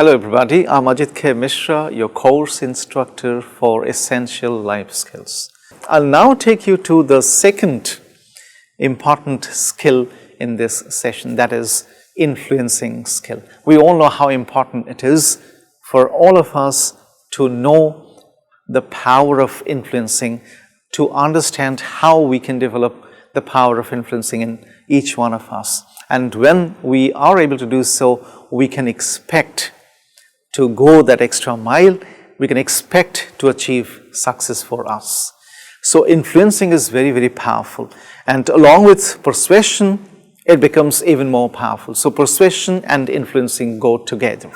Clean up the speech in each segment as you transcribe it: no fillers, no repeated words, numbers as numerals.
Hello everybody, I'm Ajit K. Mishra, your course instructor for Essential Life Skills. I'll now take you to the second important skill in this session, that is influencing skill. We all know how important it is for all of us to know the power of influencing, to understand how we can develop the power of influencing in each one of us. And when we are able to do so, we can expect to go that extra mile, we can expect to achieve success for us. So influencing is very, very powerful. And along with persuasion, it becomes even more powerful. So persuasion and influencing go together.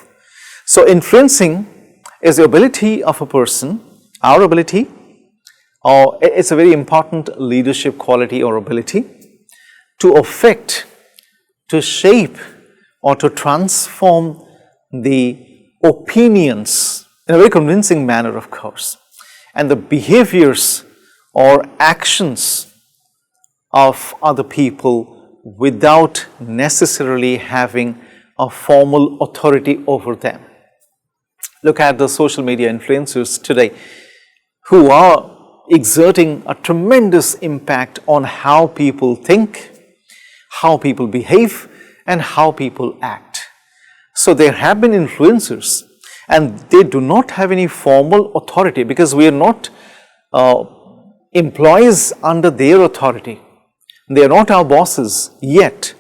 So influencing is the ability of a person, our ability, or it's a very important leadership quality or ability to affect, to shape, or to transform the opinions in a very convincing manner, of course, and the behaviors or actions of other people without necessarily having a formal authority over them. Look at the social media influencers today who are exerting a tremendous impact on how people think, how people behave, and how people act. So there have been influencers and they do not have any formal authority because we are not employees under their authority. They are not our bosses, yet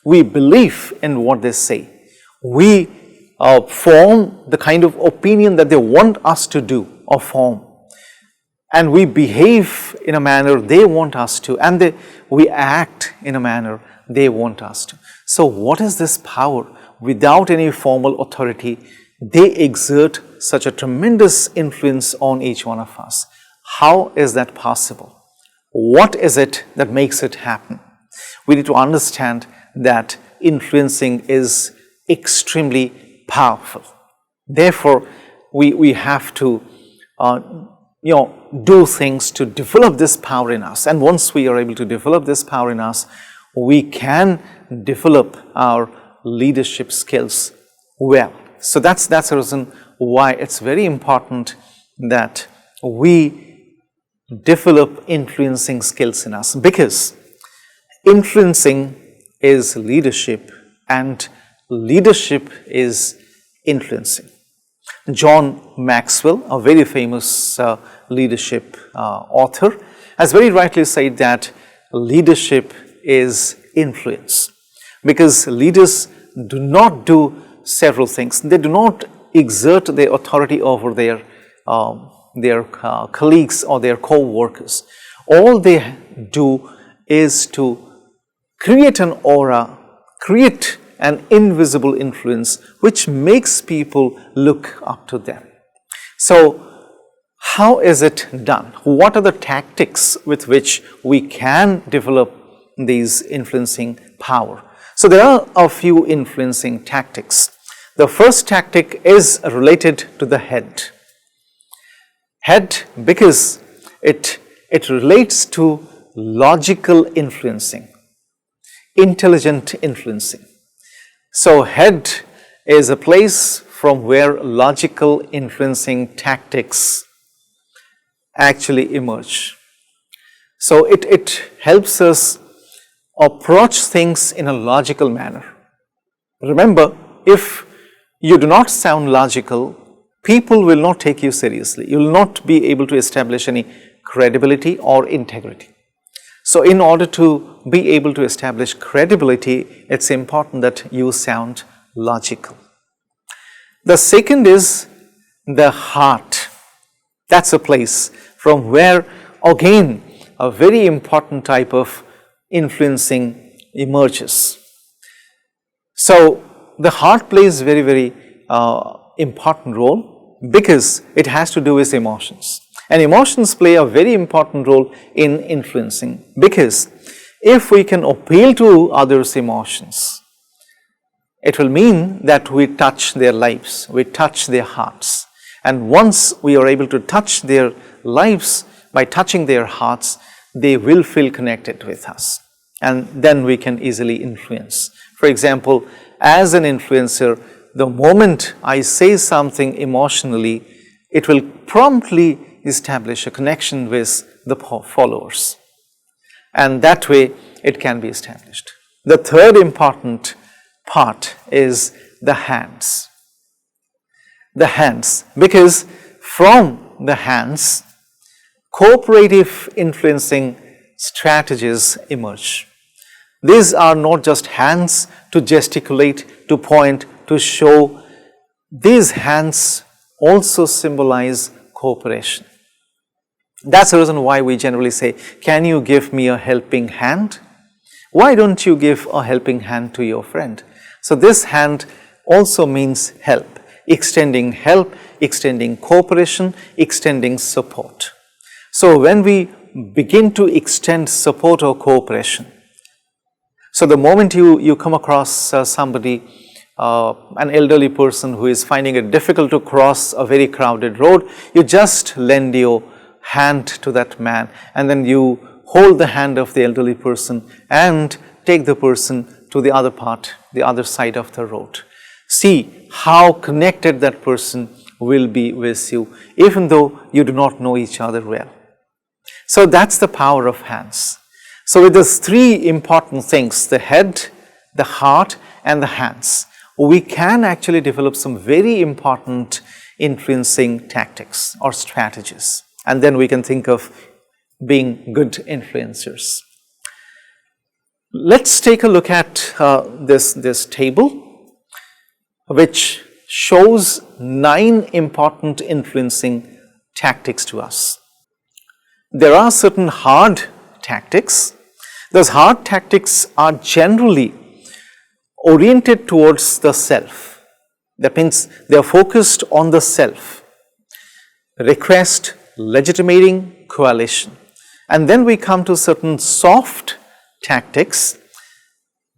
we believe in what they say. We form the kind of opinion that they want us to do or form. And we behave in a manner they want us to, and we act in a manner they want us to. So what is this power? Without any formal authority, they exert such a tremendous influence on each one of us. How is that possible? What is it that makes it happen? We need to understand that influencing is extremely powerful. Therefore, we have to do things to develop this power in us. And once we are able to develop this power in us, we can develop our leadership skills well. So that's the reason why it's very important that we develop influencing skills in us, because influencing is leadership and leadership is influencing. John Maxwell, a very famous leadership author, has very rightly said that leadership is influence, because leaders do not do several things. They do not exert their authority over their colleagues or their co-workers. All they do is to create an aura, create an invisible influence which makes people look up to them. So how is it done? What are the tactics with which we can develop these influencing power? So there are a few influencing tactics. The first tactic is related to the head. Head, because it relates to logical influencing, intelligent influencing. So head is a place from where logical influencing tactics actually emerge. So it helps us approach things in a logical manner. Remember, if you do not sound logical, people will not take you seriously. You will not be able to establish any credibility or integrity. So in order to be able to establish credibility, it's important that you sound logical. The second is the heart. That's a place from where, again, a very important type of influencing emerges. So the heart plays very, very important role because it has to do with emotions. And emotions play a very important role in influencing, because if we can appeal to others' emotions, it will mean that we touch their lives, we touch their hearts. And once we are able to touch their lives by touching their hearts, they will feel connected with us. And then we can easily influence. For example, as an influencer, the moment I say something emotionally, it will promptly establish a connection with the followers. And that way it can be established. The third important part is the hands. The hands, because from the hands, cooperative influencing strategies emerge. These are not just hands to gesticulate, to point, to show. These hands also symbolize cooperation. That's the reason why we generally say, can you give me a helping hand? Why don't you give a helping hand to your friend? So this hand also means help, extending cooperation, extending support. So when we begin to extend support or cooperation, so the moment you come across somebody, an elderly person who is finding it difficult to cross a very crowded road, you just lend your hand to that man, and then you hold the hand of the elderly person and take the person to the other side of the road. See how connected that person will be with you, even though you do not know each other well. So that's the power of hands. So with these three important things, the head, the heart, and the hands, we can actually develop some very important influencing tactics or strategies. And then we can think of being good influencers. Let's take a look at this table, which shows 9 important influencing tactics to us. There are certain hard tactics. Those hard tactics are generally oriented towards the self. That means they are focused on the self. Request, legitimating, coalition. And then we come to certain soft tactics.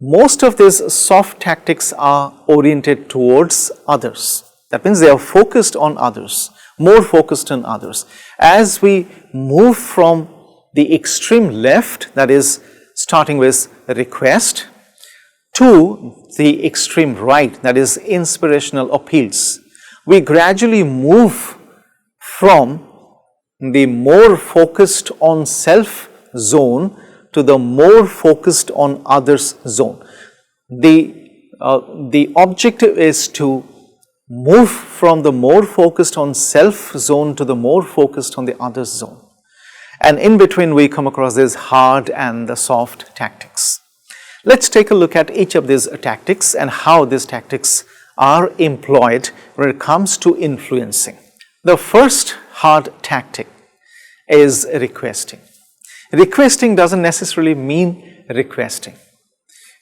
Most of these soft tactics are oriented towards others. That means they are focused on others, more focused on others. As we move from the extreme left, that is starting with request, to the extreme right, that is inspirational appeals, we gradually move from the more focused on self zone to the more focused on others zone. The objective is to move from the more focused on self zone to the more focused on the others zone. And in between we come across this hard and the soft tactics. Let's take a look at each of these tactics and how these tactics are employed when it comes to influencing. The first hard tactic is requesting. Requesting doesn't necessarily mean requesting.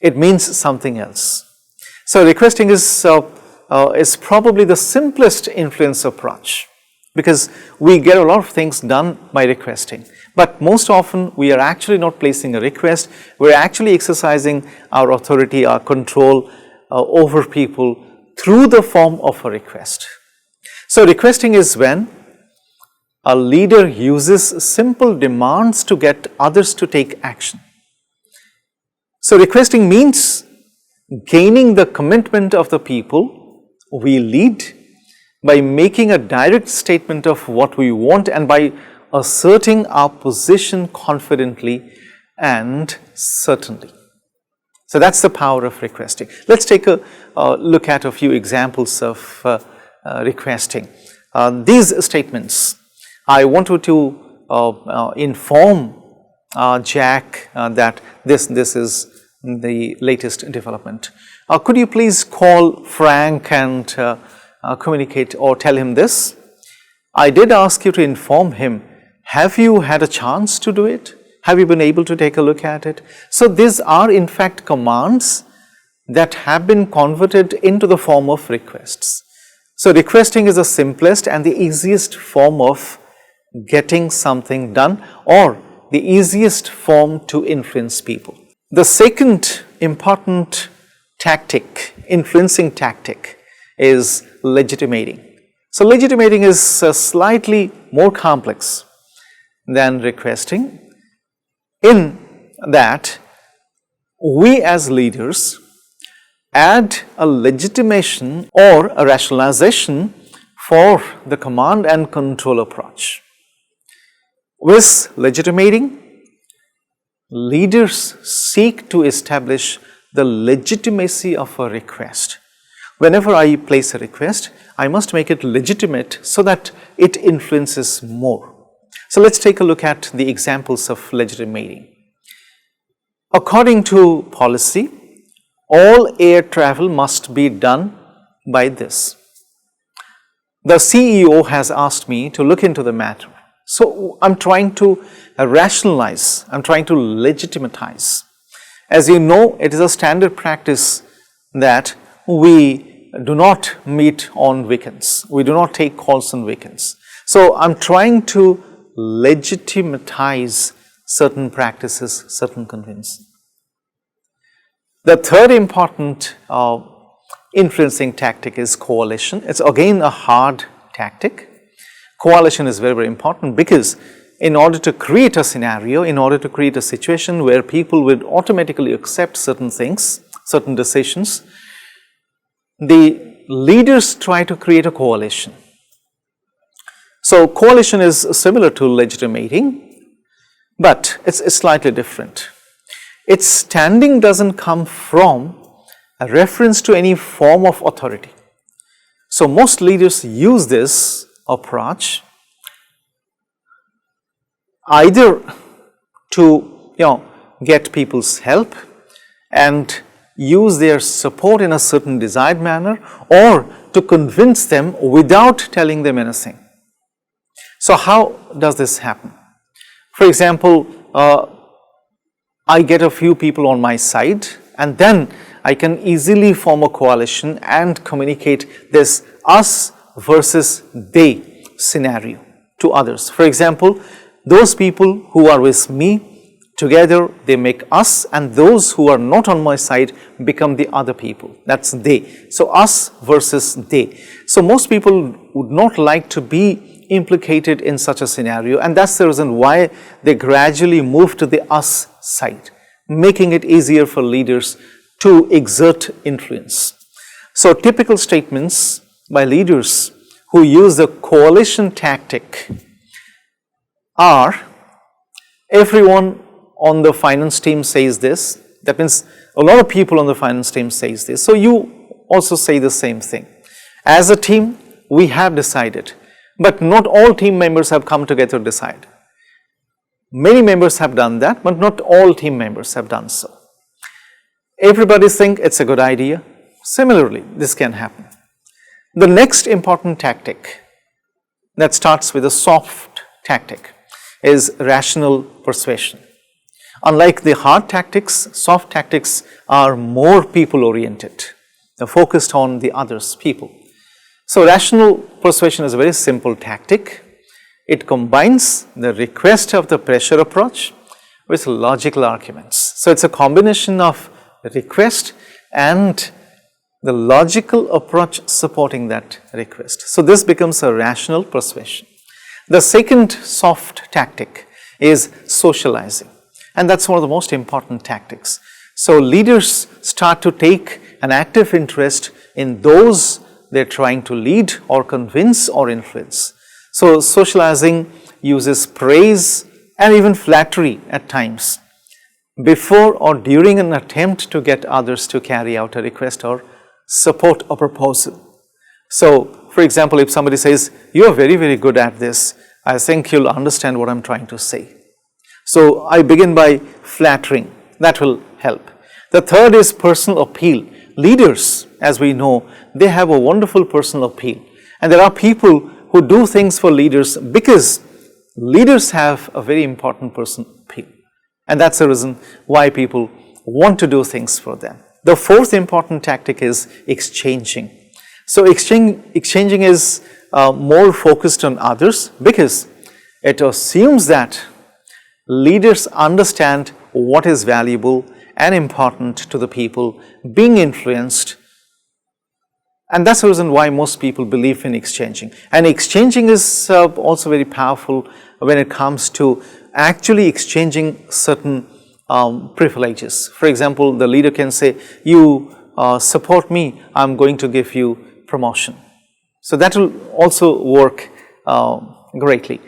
It means something else. So requesting is probably the simplest influence approach, because we get a lot of things done by requesting. But most often we are actually not placing a request, we're actually exercising our authority, our control over people through the form of a request. So requesting is when a leader uses simple demands to get others to take action. So requesting means gaining the commitment of the people we lead by making a direct statement of what we want and by asserting our position confidently and certainly. So that's the power of requesting. Let's take a look at a few examples of requesting. These statements, I wanted to inform Jack that this is the latest development. Could you please call Frank and communicate or tell him this? I did ask you to inform him. Have you had a chance to do it? Have you been able to take a look at it? So these are in fact commands that have been converted into the form of requests. So requesting is the simplest and the easiest form of getting something done, or the easiest form to influence people. The second important tactic, influencing tactic, is legitimating. So legitimating is slightly more complex than requesting, in that we as leaders add a legitimation or a rationalization for the command and control approach. With legitimating, leaders seek to establish the legitimacy of a request. Whenever I place a request, I must make it legitimate so that it influences more. So let's take a look at the examples of legitimating. According to policy, all air travel must be done by this. The CEO has asked me to look into the matter. So I'm trying to rationalize, I'm trying to legitimatize. As you know, it is a standard practice that we do not meet on weekends. We do not take calls on weekends. So I'm trying to legitimatize certain practices, certain convince. The third important influencing tactic is coalition. It's again a hard tactic. Coalition is very, very important because in order to create a scenario, in order to create a situation where people would automatically accept certain things, certain decisions, the leaders try to create a coalition. So coalition is similar to legitimating, but it's slightly different. Its standing doesn't come from a reference to any form of authority. So most leaders use this approach either to get people's help and use their support in a certain desired manner, or to convince them without telling them anything. So how does this happen? For example, I get a few people on my side, and then I can easily form a coalition and communicate this us versus they scenario to others. For example, those people who are with me, together they make us, and those who are not on my side become the other people. That's they. So us versus they. So most people would not like to be implicated in such a scenario, and that's the reason why they gradually move to the us side, making it easier for leaders to exert influence. So typical statements by leaders who use the coalition tactic are, everyone on the finance team says this. That means a lot of people on the finance team says this. So you also say the same thing. As a team, we have decided, but not all team members have come together to decide. Many members have done that, but not all team members have done so. Everybody think it's a good idea. Similarly, this can happen. The next important tactic that starts with a soft tactic is rational persuasion. Unlike the hard tactics, soft tactics are more people-oriented. They're focused on the others, people. So rational persuasion is a very simple tactic. It combines the request of the pressure approach with logical arguments. So it's a combination of request and the logical approach supporting that request. So this becomes a rational persuasion. The second soft tactic is socializing, and that's one of the most important tactics. So leaders start to take an active interest in those they're trying to lead or convince or influence. So socializing uses praise and even flattery at times before or during an attempt to get others to carry out a request or support a proposal. So, for example, if somebody says, "You are very, very good at this, I think you'll understand what I'm trying to say." So I begin by flattering. That will help. The third is personal appeal. Leaders, as we know, they have a wonderful personal appeal. And there are people who do things for leaders because leaders have a very important personal appeal. And that's the reason why people want to do things for them. The fourth important tactic is exchanging. So exchanging is more focused on others because it assumes that leaders understand what is valuable and important to the people being influenced. And that's the reason why most people believe in exchanging. And exchanging is also very powerful when it comes to actually exchanging certain privileges. For example, the leader can say, "You support me, I'm going to give you promotion. So that will also work greatly.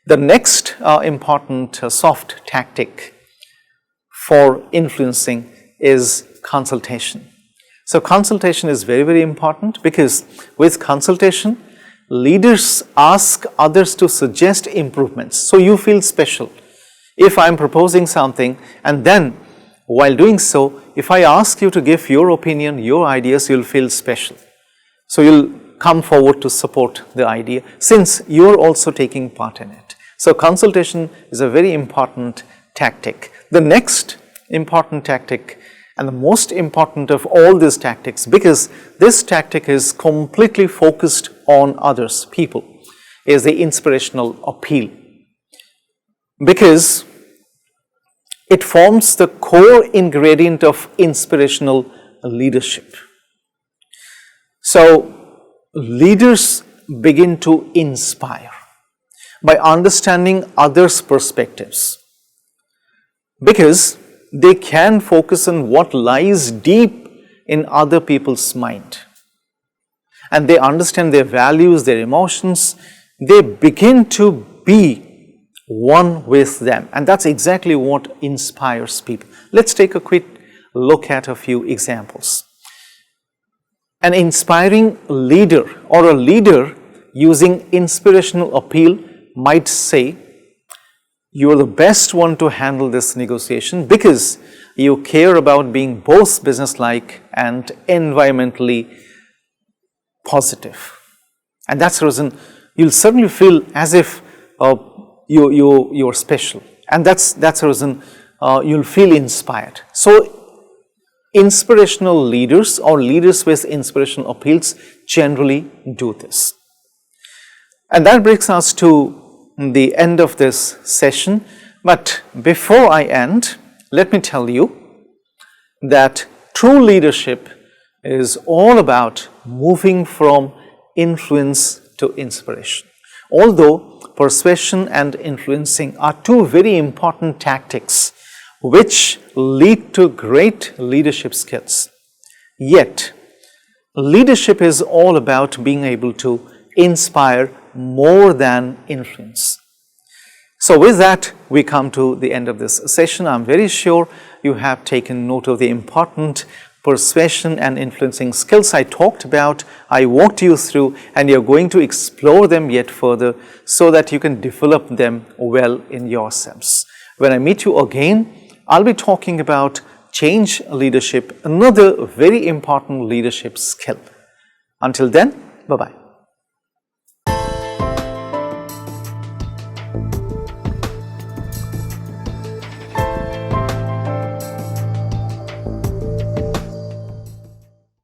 The next important soft tactic for influencing is consultation. So consultation is very, very important, because with consultation, leaders ask others to suggest improvements. So you feel special. If I'm proposing something, and then while doing so, if I ask you to give your opinion, your ideas, you'll feel special. So you'll come forward to support the idea, since you're also taking part in it. So consultation is a very important tactic. The next important tactic, and the most important of all these tactics, because this tactic is completely focused on others, people, is the inspirational appeal. Because it forms the core ingredient of inspirational leadership. So leaders begin to inspire by understanding others' perspectives, because they can focus on what lies deep in other people's mind, and they understand their values, their emotions. They begin to be one with them, and that's exactly what inspires people. Let's take a quick look at a few examples. An inspiring leader, or a leader using inspirational appeal, might say, "You're the best one to handle this negotiation because you care about being both businesslike and environmentally positive." And that's the reason you'll certainly feel as if you're special, and that's the reason you'll feel inspired. So inspirational leaders, or leaders with inspirational appeals, generally do this. And that brings us to the end of this session. But before I end, let me tell you that true leadership is all about moving from influence to inspiration. Although persuasion and influencing are two very important tactics which lead to great leadership skills, yet leadership is all about being able to inspire more than influence. So with that, we come to the end of this session. I'm very sure you have taken note of the important persuasion and influencing skills I talked about, I walked you through, and you're going to explore them yet further so that you can develop them well in yourselves. When I meet you again, I'll be talking about change leadership, another very important leadership skill. Until then, bye-bye.